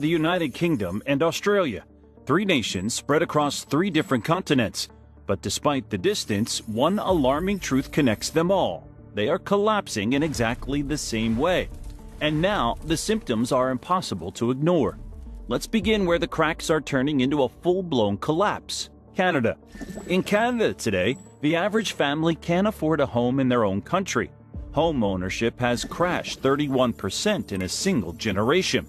the United Kingdom, and Australia. Three nations spread across three different continents. But despite the distance, one alarming truth connects them all. They are collapsing in exactly the same way. And now, the symptoms are impossible to ignore. Let's begin where the cracks are turning into a full-blown collapse. Canada. In Canada today, the average family can't afford a home in their own country. Home ownership has crashed 31% in a single generation.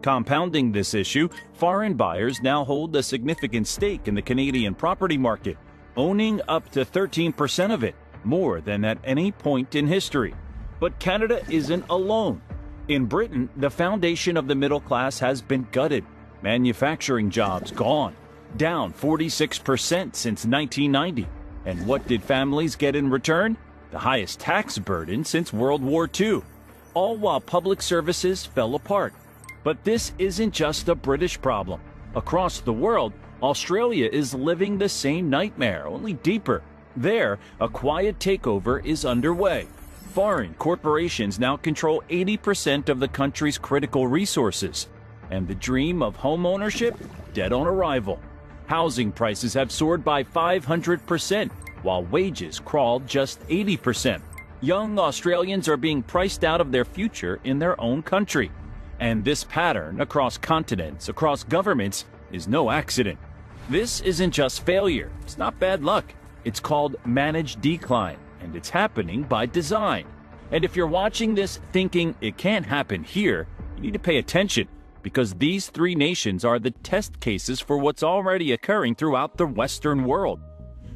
Compounding this issue, foreign buyers now hold a significant stake in the Canadian property market, owning up to 13% of it, more than at any point in history. But Canada isn't alone. In Britain, the foundation of the middle class has been gutted. Manufacturing jobs gone, down 46% since 1990. And what did families get in return? The highest tax burden since World War II, all while public services fell apart. But this isn't just a British problem. Across the world, Australia is living the same nightmare, only deeper. There, a quiet takeover is underway. Foreign corporations now control 80% of the country's critical resources. And the dream of home ownership? Dead on arrival. Housing prices have soared by 500%, while wages crawled just 80%. Young Australians are being priced out of their future in their own country. And this pattern across continents, across governments, is no accident. This isn't just failure. It's not bad luck. It's called managed decline, and it's happening by design. And if you're watching this thinking it can't happen here, you need to pay attention, because these three nations are the test cases for what's already occurring throughout the Western world.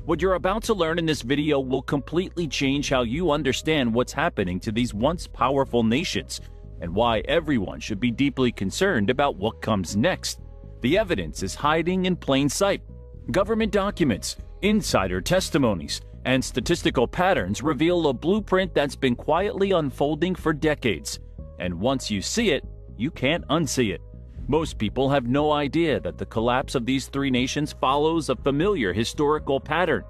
What you're about to learn in this video will completely change how you understand what's happening to these once powerful nations, and why everyone should be deeply concerned about what comes next. The evidence is hiding in plain sight. Government documents, insider testimonies, and statistical patterns reveal a blueprint that's been quietly unfolding for decades. And once you see it, you can't unsee it. Most people have no idea that the collapse of these three nations follows a familiar historical pattern.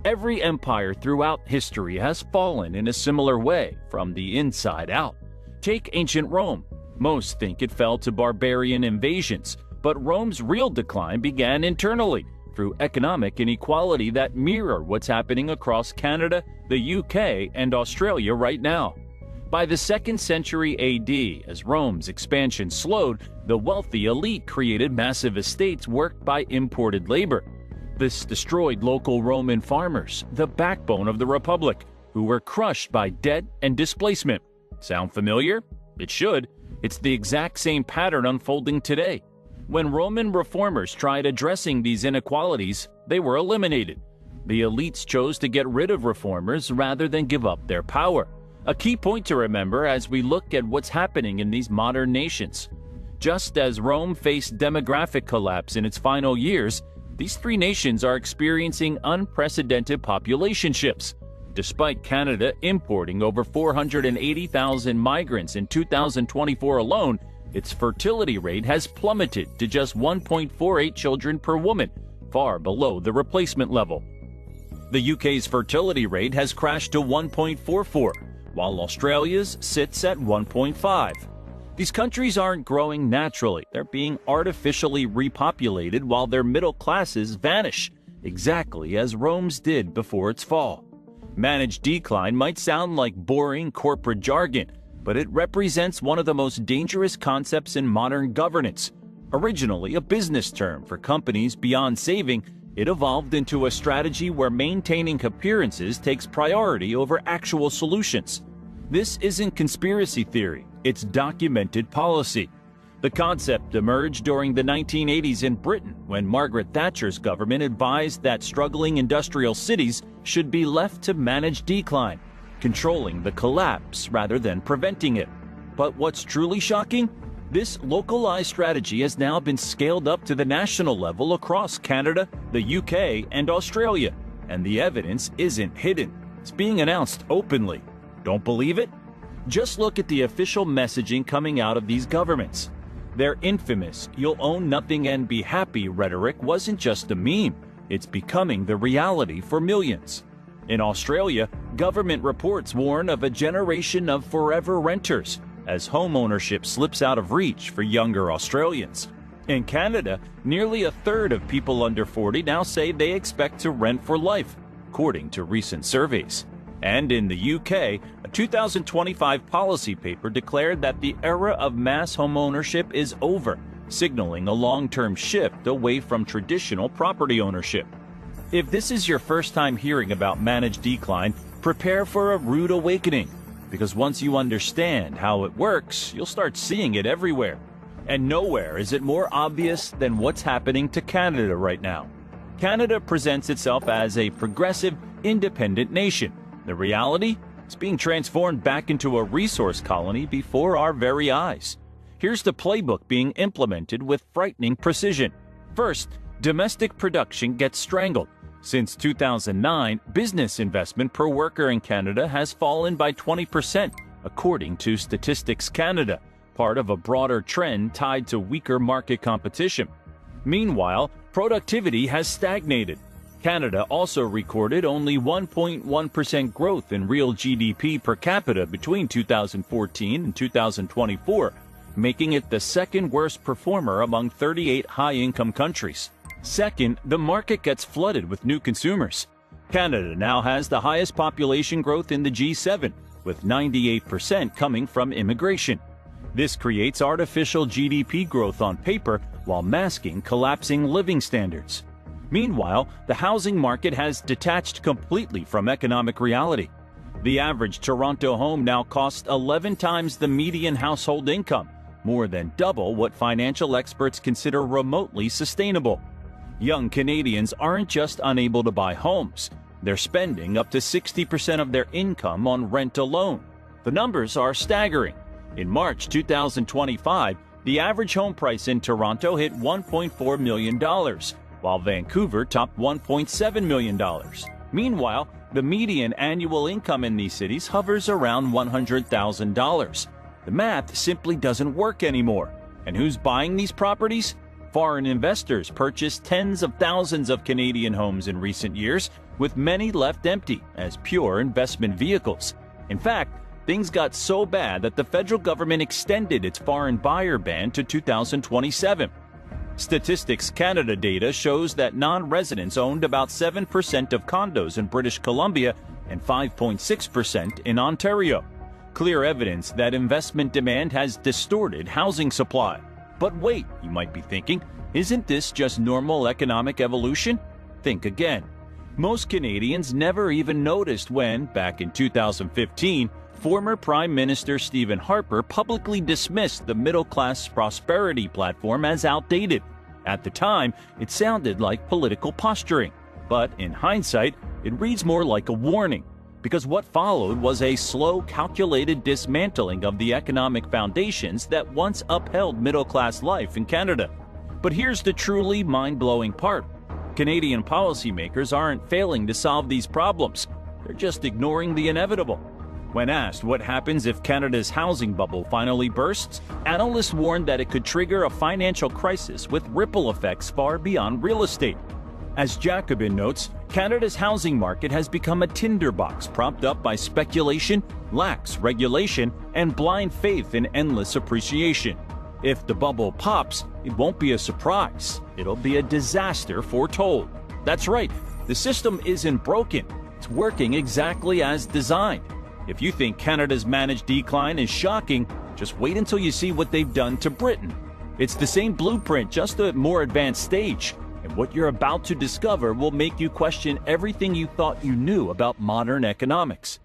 Every empire throughout history has fallen in a similar way, from the inside out. Take ancient Rome. Most think it fell to barbarian invasions, but Rome's real decline began internally, through economic inequality that mirror what's happening across Canada, the UK, and Australia right now. By the 2nd century AD, as Rome's expansion slowed, the wealthy elite created massive estates worked by imported labor. This destroyed local Roman farmers, the backbone of the Republic, who were crushed by debt and displacement. Sound familiar? It should. It's the exact same pattern unfolding today. When Roman reformers tried addressing these inequalities, they were eliminated. The elites chose to get rid of reformers rather than give up their power. A key point to remember as we look at what's happening in these modern nations. Just as Rome faced demographic collapse in its final years, these three nations are experiencing unprecedented population shifts. Despite Canada importing over 480,000 migrants in 2024 alone, its fertility rate has plummeted to just 1.48 children per woman, far below the replacement level. The UK's fertility rate has crashed to 1.44, while Australia's sits at 1.5. These countries aren't growing naturally, they're being artificially repopulated while their middle classes vanish, exactly as Rome's did before its fall. Managed decline might sound like boring corporate jargon, but it represents one of the most dangerous concepts in modern governance. Originally a business term for companies beyond saving, it evolved into a strategy where maintaining appearances takes priority over actual solutions. This isn't conspiracy theory, it's documented policy. The concept emerged during the 1980s in Britain when Margaret Thatcher's government advised that struggling industrial cities should be left to manage decline, controlling the collapse rather than preventing it. But what's truly shocking? This localized strategy has now been scaled up to the national level across Canada, the UK, and Australia, and the evidence isn't hidden. It's being announced openly. Don't believe it? Just look at the official messaging coming out of these governments. Their infamous "you'll own nothing and be happy" rhetoric wasn't just a meme, it's becoming the reality for millions. In Australia, government reports warn of a generation of forever renters, as home ownership slips out of reach for younger Australians. In Canada, nearly a third of people under 40 now say they expect to rent for life, according to recent surveys. And in the UK, a 2025 policy paper declared that the era of mass homeownership is over, signaling a long-term shift away from traditional property ownership. If this is your first time hearing about managed decline, prepare for a rude awakening, because once you understand how it works, you'll start seeing it everywhere. And nowhere is it more obvious than what's happening to Canada right now. Canada presents itself as a progressive, independent nation. The reality? It's being transformed back into a resource colony before our very eyes. Here's the playbook being implemented with frightening precision. First, domestic production gets strangled. Since 2009, business investment per worker in Canada has fallen by 20%, according to Statistics Canada, part of a broader trend tied to weaker market competition. Meanwhile, productivity has stagnated. Canada also recorded only 1.1% growth in real GDP per capita between 2014 and 2024, making it the second worst performer among 38 high-income countries. Second, the market gets flooded with new consumers. Canada now has the highest population growth in the G7, with 98% coming from immigration. This creates artificial GDP growth on paper while masking collapsing living standards. Meanwhile, the housing market has detached completely from economic reality. The average Toronto home now costs 11 times the median household income, more than double what financial experts consider remotely sustainable. Young Canadians aren't just unable to buy homes, they're spending up to 60% of their income on rent alone. The numbers are staggering. In March 2025, the average home price in Toronto hit $1.4 million, while Vancouver topped $1.7 million. Meanwhile, the median annual income in these cities hovers around $100,000. The math simply doesn't work anymore. And who's buying these properties? Foreign investors purchased tens of thousands of Canadian homes in recent years, with many left empty as pure investment vehicles. In fact, things got so bad that the federal government extended its foreign buyer ban to 2027. Statistics Canada data shows that non-residents owned about 7% of condos in British Columbia and 5.6% in Ontario. Clear evidence that investment demand has distorted housing supply. But wait, you might be thinking, isn't this just normal economic evolution? Think again. Most Canadians never even noticed when, back in 2015, former Prime Minister Stephen Harper publicly dismissed the middle-class prosperity platform as outdated. At the time, it sounded like political posturing. But in hindsight, it reads more like a warning, because what followed was a slow, calculated dismantling of the economic foundations that once upheld middle-class life in Canada. But here's the truly mind-blowing part. Canadian policymakers aren't failing to solve these problems. They're just ignoring the inevitable. When asked what happens if Canada's housing bubble finally bursts, analysts warned that it could trigger a financial crisis with ripple effects far beyond real estate. As Jacobin notes, Canada's housing market has become a tinderbox propped up by speculation, lax regulation, and blind faith in endless appreciation. If the bubble pops, it won't be a surprise. It'll be a disaster foretold. That's right, the system isn't broken. It's working exactly as designed. If you think Canada's managed decline is shocking, just wait until you see what they've done to Britain. It's the same blueprint, just a more advanced stage. And what you're about to discover will make you question everything you thought you knew about modern economics.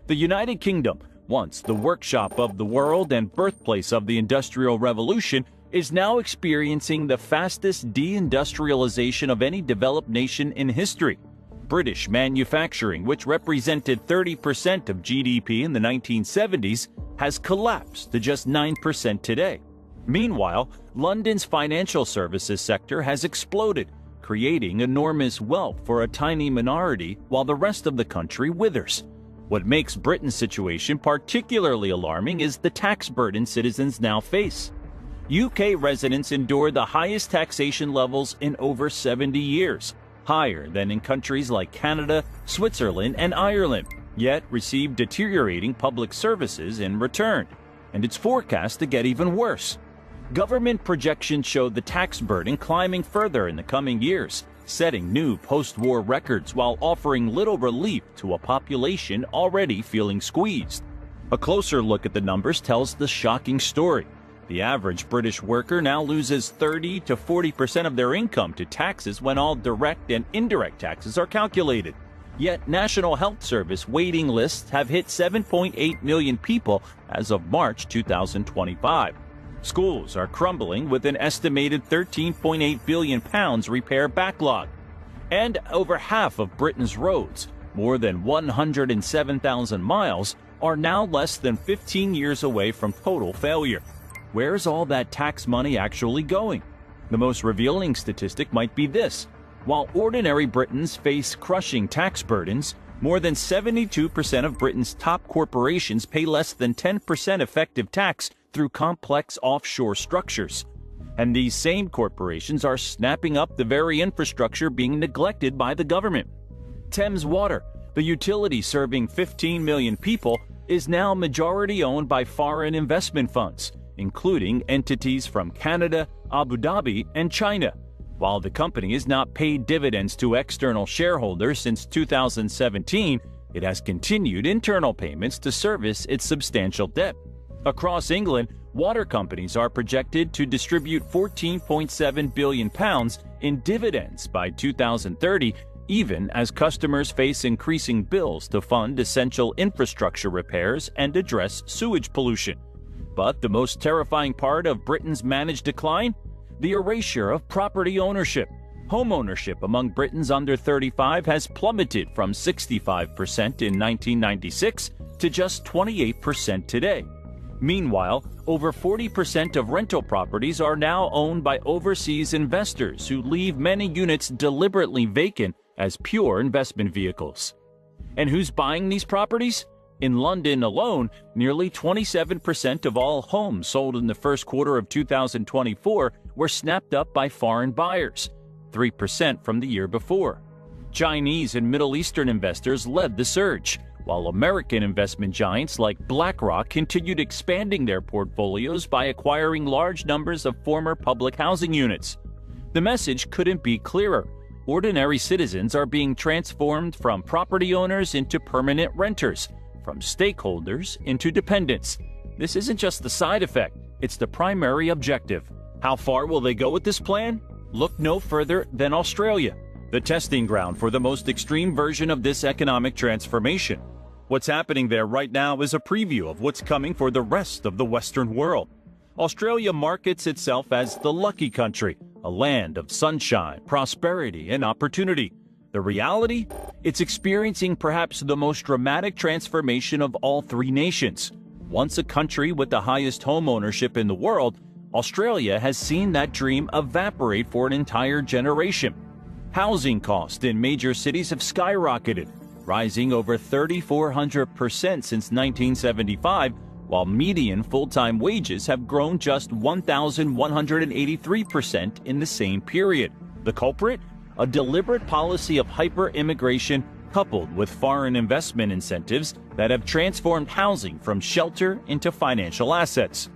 The United Kingdom, once the workshop of the world and birthplace of the Industrial Revolution, is now experiencing the fastest deindustrialization of any developed nation in history. British manufacturing, which represented 30% of GDP in the 1970s, has collapsed to just 9% today. Meanwhile, London's financial services sector has exploded, creating enormous wealth for a tiny minority while the rest of the country withers. What makes Britain's situation particularly alarming is the tax burden citizens now face. UK residents endure the highest taxation levels in over 70 years, higher than in countries like Canada, Switzerland, and Ireland, yet receive deteriorating public services in return. and it's forecast to get even worse. Government projections show the tax burden climbing further in the coming years, setting new post-war records while offering little relief to a population already feeling squeezed. A closer look at the numbers tells the shocking story. The average British worker now loses 30 to 40% of their income to taxes when all direct and indirect taxes are calculated. Yet National Health Service waiting lists have hit 7.8 million people as of March 2025. Schools are crumbling with an estimated £13.8 billion repair backlog. And over half of Britain's roads, more than 107,000 miles, are now less than 15 years away from total failure. Where's all that tax money actually going? The most revealing statistic might be this. While ordinary Britons face crushing tax burdens, more than 72% of Britain's top corporations pay less than 10% effective tax through complex offshore structures. And these same corporations are snapping up the very infrastructure being neglected by the government. Thames Water, the utility serving 15 million people, is now majority owned by foreign investment funds, including entities from Canada, Abu Dhabi, and China. While the company has not paid dividends to external shareholders since 2017, it has continued internal payments to service its substantial debt. Across England, water companies are projected to distribute £14.7 billion in dividends by 2030, even as customers face increasing bills to fund essential infrastructure repairs and address sewage pollution. But the most terrifying part of Britain's managed decline? The erasure of property ownership. Home ownership among Britons under 35 has plummeted from 65% in 1996 to just 28% today. Meanwhile, over 40% of rental properties are now owned by overseas investors who leave many units deliberately vacant as pure investment vehicles. And who's buying these properties? In London alone, nearly 27% of all homes sold in the first quarter of 2024 were snapped up by foreign buyers, 3% from the year before. Chinese and Middle Eastern investors led the surge, while American investment giants like BlackRock continued expanding their portfolios by acquiring large numbers of former public housing units. The message couldn't be clearer. Ordinary citizens are being transformed from property owners into permanent renters, from stakeholders into dependents. This isn't just the side effect, it's the primary objective. How far will they go with this plan? Look no further than Australia, the testing ground for the most extreme version of this economic transformation. What's happening there right now is a preview of what's coming for the rest of the Western world. Australia markets itself as the lucky country, a land of sunshine, prosperity, and opportunity. The reality? It's experiencing perhaps the most dramatic transformation of all three nations. Once a country with the highest home ownership in the world, Australia has seen that dream evaporate for an entire generation. Housing costs in major cities have skyrocketed, rising over 3,400% since 1975, while median full-time wages have grown just 1,183% in the same period. The culprit? A deliberate policy of hyper-immigration coupled with foreign investment incentives that have transformed housing from shelter into financial assets.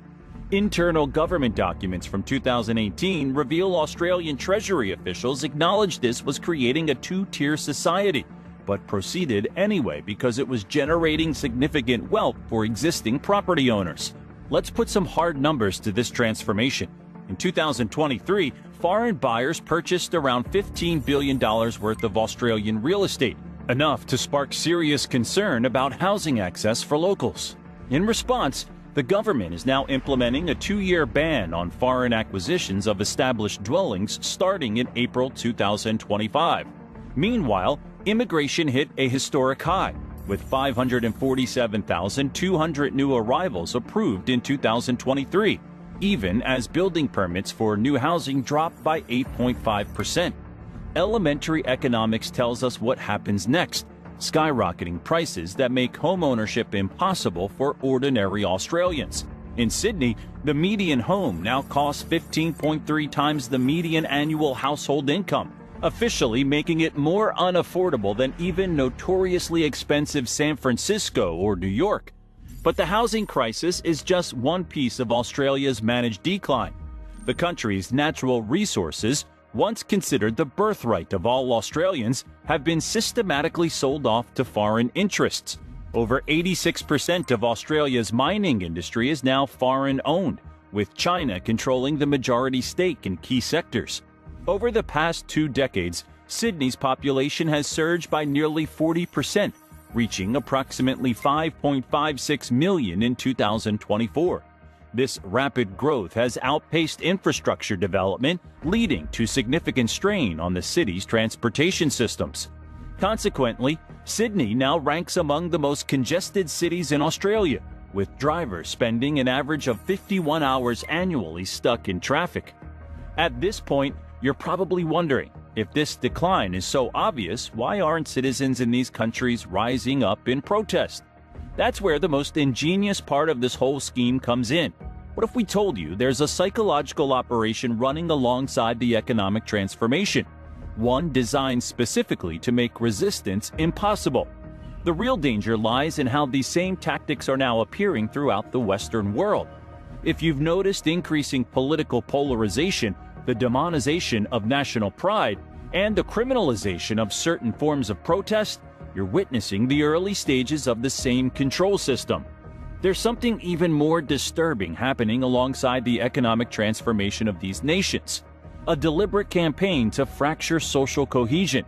Internal government documents from 2018 reveal Australian Treasury officials acknowledged this was creating a two-tier society, but proceeded anyway because it was generating significant wealth for existing property owners. Let's put some hard numbers to this transformation. In 2023, foreign buyers purchased around $15 billion worth of Australian real estate, enough to spark serious concern about housing access for locals. In response, the government is now implementing a 2-year ban on foreign acquisitions of established dwellings starting in April 2025. Meanwhile, immigration hit a historic high, with 547,200 new arrivals approved in 2023, even as building permits for new housing dropped by 8.5%. Elementary economics tells us what happens next: skyrocketing prices that make homeownership impossible for ordinary Australians. In Sydney, the median home now costs 15.3 times the median annual household income, officially making it more unaffordable than even notoriously expensive San Francisco or New York. But the housing crisis is just one piece of Australia's managed decline. The country's natural resources, once considered the birthright of all Australians, have been systematically sold off to foreign interests. Over 86% of Australia's mining industry is now foreign-owned, with China controlling the majority stake in key sectors. Over the past 2 decades, Sydney's population has surged by nearly 40%, reaching approximately 5.56 million in 2024. This rapid growth has outpaced infrastructure development, leading to significant strain on the city's transportation systems. Consequently, Sydney now ranks among the most congested cities in Australia, with drivers spending an average of 51 hours annually stuck in traffic. At this point, you're probably wondering, if this decline is so obvious, why aren't citizens in these countries rising up in protest? That's where the most ingenious part of this whole scheme comes in. What if we told you there's a psychological operation running alongside the economic transformation? One designed specifically to make resistance impossible. The real danger lies in how these same tactics are now appearing throughout the Western world. If you've noticed increasing political polarization, the demonization of national pride, and the criminalization of certain forms of protest, you're witnessing the early stages of the same control system. There's something even more disturbing happening alongside the economic transformation of these nations. A deliberate campaign to fracture social cohesion.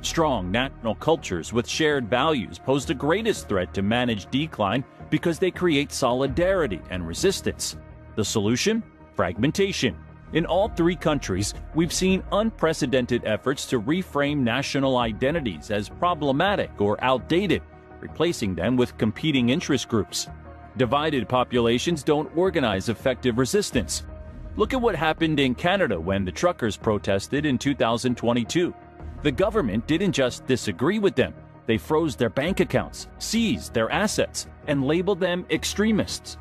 Strong national cultures with shared values pose the greatest threat to managed decline because they create solidarity and resistance. The solution? Fragmentation. In all 3 countries, we've seen unprecedented efforts to reframe national identities as problematic or outdated, replacing them with competing interest groups. Divided populations don't organize effective resistance. Look at what happened in Canada when the truckers protested in 2022. The government didn't just disagree with them, they froze their bank accounts, seized their assets, and labeled them extremists.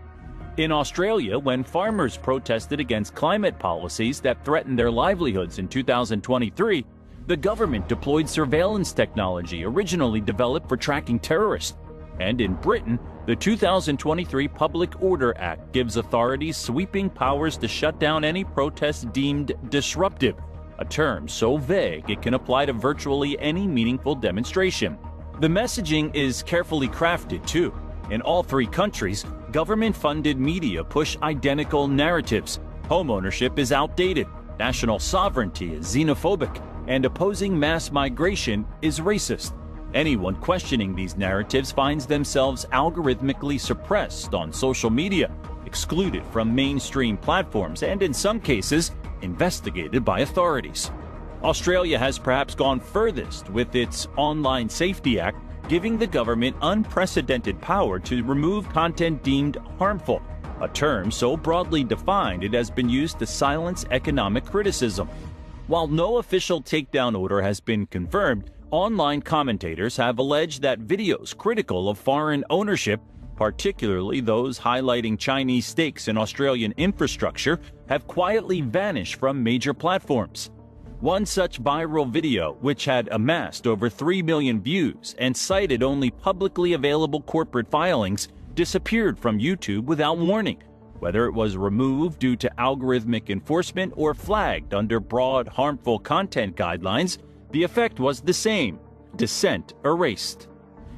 In Australia, when farmers protested against climate policies that threatened their livelihoods in 2023, the government deployed surveillance technology originally developed for tracking terrorists. And in Britain, the 2023 Public Order Act gives authorities sweeping powers to shut down any protest deemed disruptive, a term so vague it can apply to virtually any meaningful demonstration. The messaging is carefully crafted, too. In all 3 countries, government-funded media push identical narratives. Homeownership is outdated, national sovereignty is xenophobic, and opposing mass migration is racist. Anyone questioning these narratives finds themselves algorithmically suppressed on social media, excluded from mainstream platforms, and in some cases, investigated by authorities. Australia has perhaps gone furthest with its Online Safety Act, giving the government unprecedented power to remove content deemed harmful, a term so broadly defined it has been used to silence economic criticism. While no official takedown order has been confirmed, online commentators have alleged that videos critical of foreign ownership, particularly those highlighting Chinese stakes in Australian infrastructure, have quietly vanished from major platforms. One such viral video, which had amassed over 3 million views and cited only publicly available corporate filings, disappeared from YouTube without warning. Whether it was removed due to algorithmic enforcement or flagged under broad harmful content guidelines, the effect was the same: dissent erased.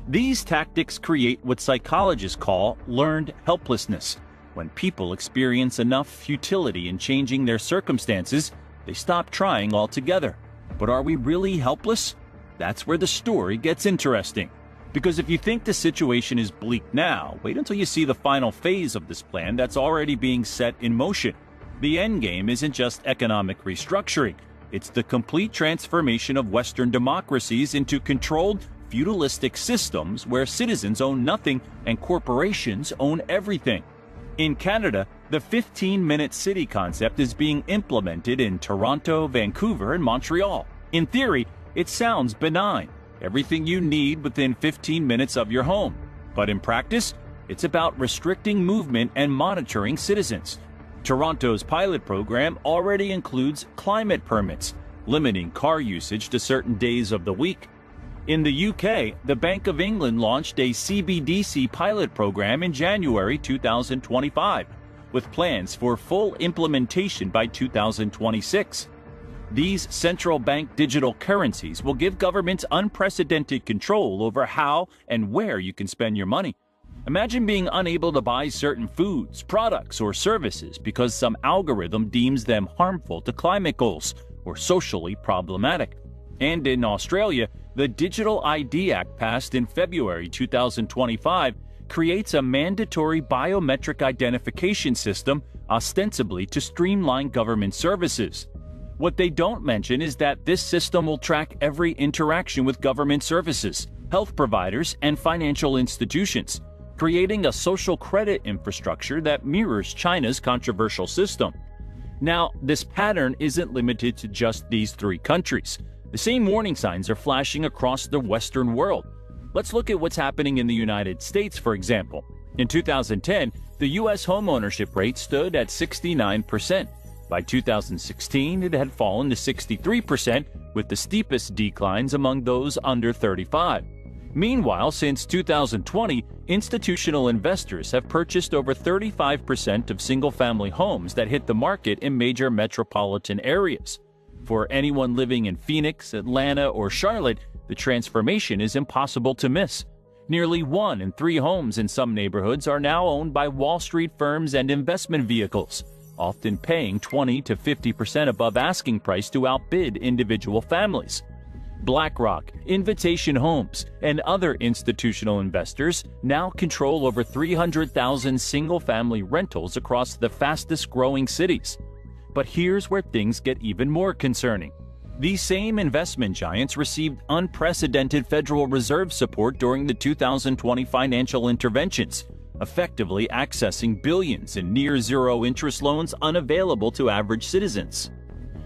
These tactics create what psychologists call learned helplessness. When people experience enough futility in changing their circumstances, they stop trying altogether. But are we really helpless? That's where the story gets interesting. Because if you think the situation is bleak now, wait until you see the final phase of this plan that's already being set in motion. The endgame isn't just economic restructuring. It's the complete transformation of Western democracies into controlled, feudalistic systems where citizens own nothing and corporations own everything. In Canada, the 15-minute city concept is being implemented in Toronto, Vancouver, and Montreal. In theory, it sounds benign. Everything you need within 15 minutes of your home. But in practice, it's about restricting movement and monitoring citizens. Toronto's pilot program already includes climate permits, limiting car usage to certain days of the week. In the UK, the Bank of England launched a CBDC pilot program in January 2025, with plans for full implementation by 2026. These central bank digital currencies will give governments unprecedented control over how and where you can spend your money. Imagine being unable to buy certain foods, products, or services because some algorithm deems them harmful to climate goals or socially problematic. And in Australia, the Digital ID Act passed in February 2025 creates a mandatory biometric identification system ostensibly to streamline government services. What they don't mention is that this system will track every interaction with government services, health providers, and financial institutions, creating a social credit infrastructure that mirrors China's controversial system. Now, this pattern isn't limited to just these three countries. The same warning signs are flashing across the Western world. Let's look at what's happening in the United States, for example. In 2010, the U.S. homeownership rate stood at 69%. By 2016, it had fallen to 63%, with the steepest declines among those under 35. Meanwhile, since 2020, institutional investors have purchased over 35% of single-family homes that hit the market in major metropolitan areas. For anyone living in Phoenix, Atlanta, or Charlotte, the transformation is impossible to miss. Nearly 1 in 3 homes in some neighborhoods are now owned by Wall Street firms and investment vehicles, often paying 20 to 50% above asking price to outbid individual families. BlackRock, Invitation Homes, and other institutional investors now control over 300,000 single-family rentals across the fastest-growing cities. But here's where things get even more concerning. These same investment giants received unprecedented Federal Reserve support during the 2020 financial interventions, effectively accessing billions in near-zero interest loans unavailable to average citizens.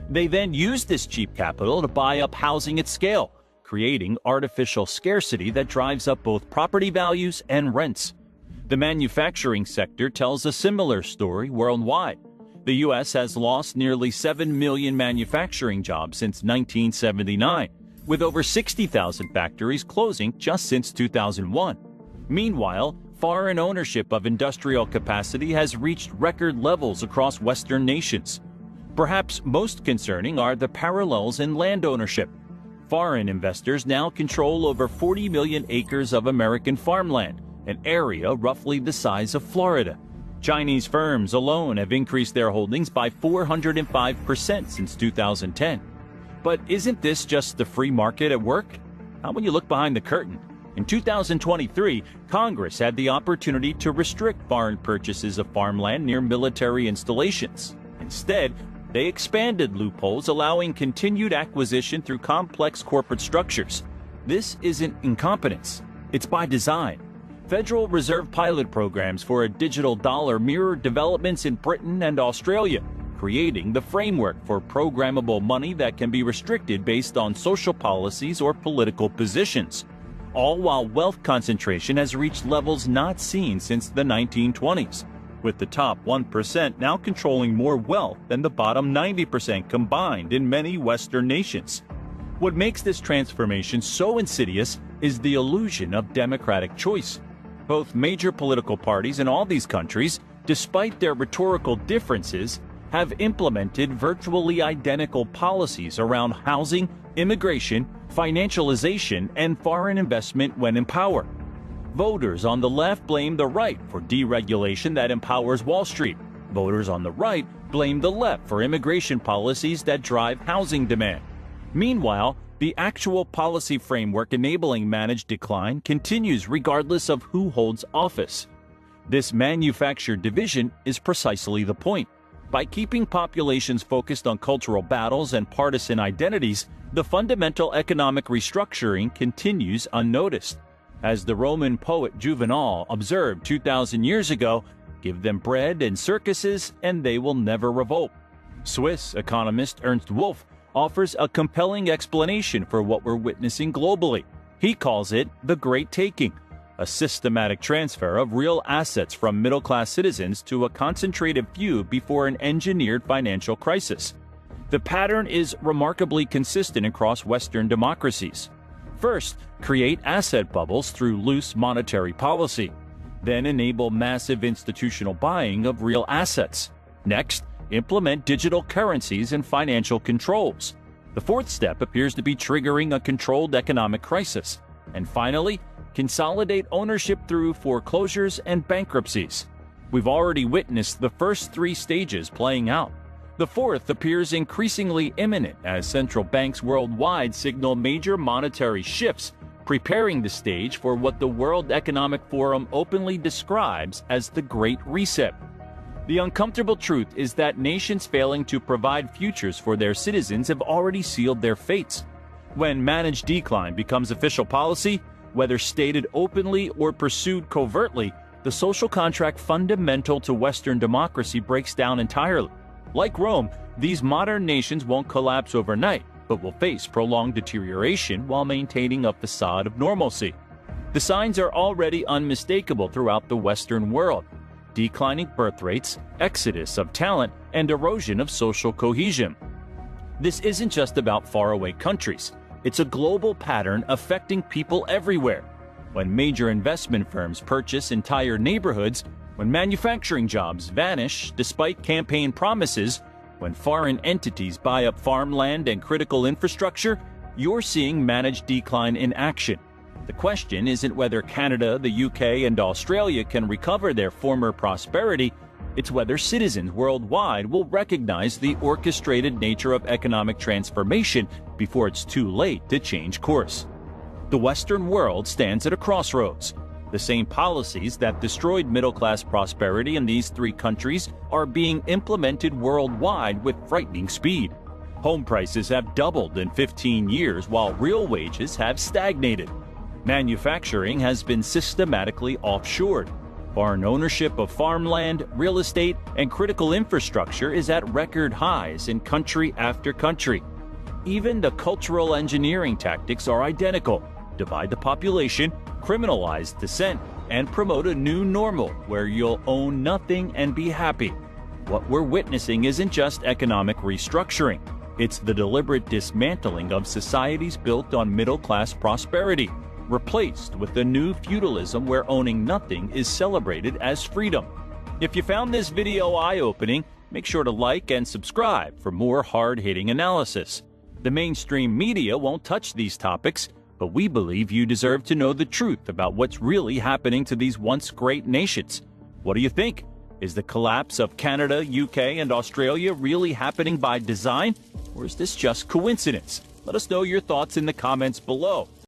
They then used this cheap capital to buy up housing at scale, creating artificial scarcity that drives up both property values and rents. The manufacturing sector tells a similar story worldwide. The U.S. has lost nearly 7 million manufacturing jobs since 1979, with over 60,000 factories closing just since 2001. Meanwhile, foreign ownership of industrial capacity has reached record levels across Western nations. Perhaps most concerning are the parallels in land ownership. Foreign investors now control over 40 million acres of American farmland, an area roughly the size of Florida. Chinese firms alone have increased their holdings by 405% since 2010. But isn't this just the free market at work? How when you look behind the curtain? In 2023, Congress had the opportunity to restrict foreign purchases of farmland near military installations. Instead, they expanded loopholes, allowing continued acquisition through complex corporate structures. This isn't incompetence. It's by design. Federal Reserve pilot programs for a digital dollar mirror developments in Britain and Australia, creating the framework for programmable money that can be restricted based on social policies or political positions, all while wealth concentration has reached levels not seen since the 1920s, with the top 1% now controlling more wealth than the bottom 90% combined in many Western nations. What makes this transformation so insidious is the illusion of democratic choice. Both major political parties in all these countries, despite their rhetorical differences, have implemented virtually identical policies around housing, immigration, financialization, and foreign investment when in power. Voters on the left blame the right for deregulation that empowers Wall Street. Voters on the right blame the left for immigration policies that drive housing demand. Meanwhile, the actual policy framework enabling managed decline continues regardless of who holds office. This manufactured division is precisely the point. By keeping populations focused on cultural battles and partisan identities, the fundamental economic restructuring continues unnoticed. As the Roman poet Juvenal observed 2,000 years ago, give them bread and circuses and they will never revolt. Swiss economist Ernst Wolff offers a compelling explanation for what we're witnessing globally. He calls it the Great Taking, a systematic transfer of real assets from middle-class citizens to a concentrated few before an engineered financial crisis. The pattern is remarkably consistent across Western democracies. First, create asset bubbles through loose monetary policy. Then enable massive institutional buying of real assets. Next, implement digital currencies and financial controls. The fourth step appears to be triggering a controlled economic crisis. And finally, consolidate ownership through foreclosures and bankruptcies. We've already witnessed the first three stages playing out. The fourth appears increasingly imminent as central banks worldwide signal major monetary shifts, preparing the stage for what the World Economic Forum openly describes as the Great Reset. The uncomfortable truth is that nations failing to provide futures for their citizens have already sealed their fates. When managed decline becomes official policy, whether stated openly or pursued covertly, the social contract fundamental to Western democracy breaks down entirely. Like Rome, these modern nations won't collapse overnight, but will face prolonged deterioration while maintaining a facade of normalcy. The signs are already unmistakable throughout the Western world: declining birth rates, exodus of talent, and erosion of social cohesion. This isn't just about faraway countries. It's a global pattern affecting people everywhere. When major investment firms purchase entire neighborhoods, when manufacturing jobs vanish despite campaign promises, when foreign entities buy up farmland and critical infrastructure, you're seeing managed decline in action. The question isn't whether Canada, the UK, and Australia can recover their former prosperity. It's whether citizens worldwide will recognize the orchestrated nature of economic transformation before it's too late to change course. The Western world stands at a crossroads. The same policies that destroyed middle-class prosperity in these three countries are being implemented worldwide with frightening speed. Home prices have doubled in 15 years while real wages have stagnated. Manufacturing has been systematically offshored. Foreign ownership of farmland, real estate, and critical infrastructure is at record highs in country after country. Even the cultural engineering tactics are identical: divide the population, criminalize dissent, and promote a new normal where you'll own nothing and be happy. What we're witnessing isn't just economic restructuring. It's the deliberate dismantling of societies built on middle-class prosperity, replaced with a new feudalism where owning nothing is celebrated as freedom. If you found this video eye-opening, make sure to like and subscribe for more hard-hitting analysis. The mainstream media won't touch these topics, but we believe you deserve to know the truth about what's really happening to these once great nations. What do you think? Is the collapse of Canada, UK, and Australia really happening by design, or is this just coincidence? Let us know your thoughts in the comments below.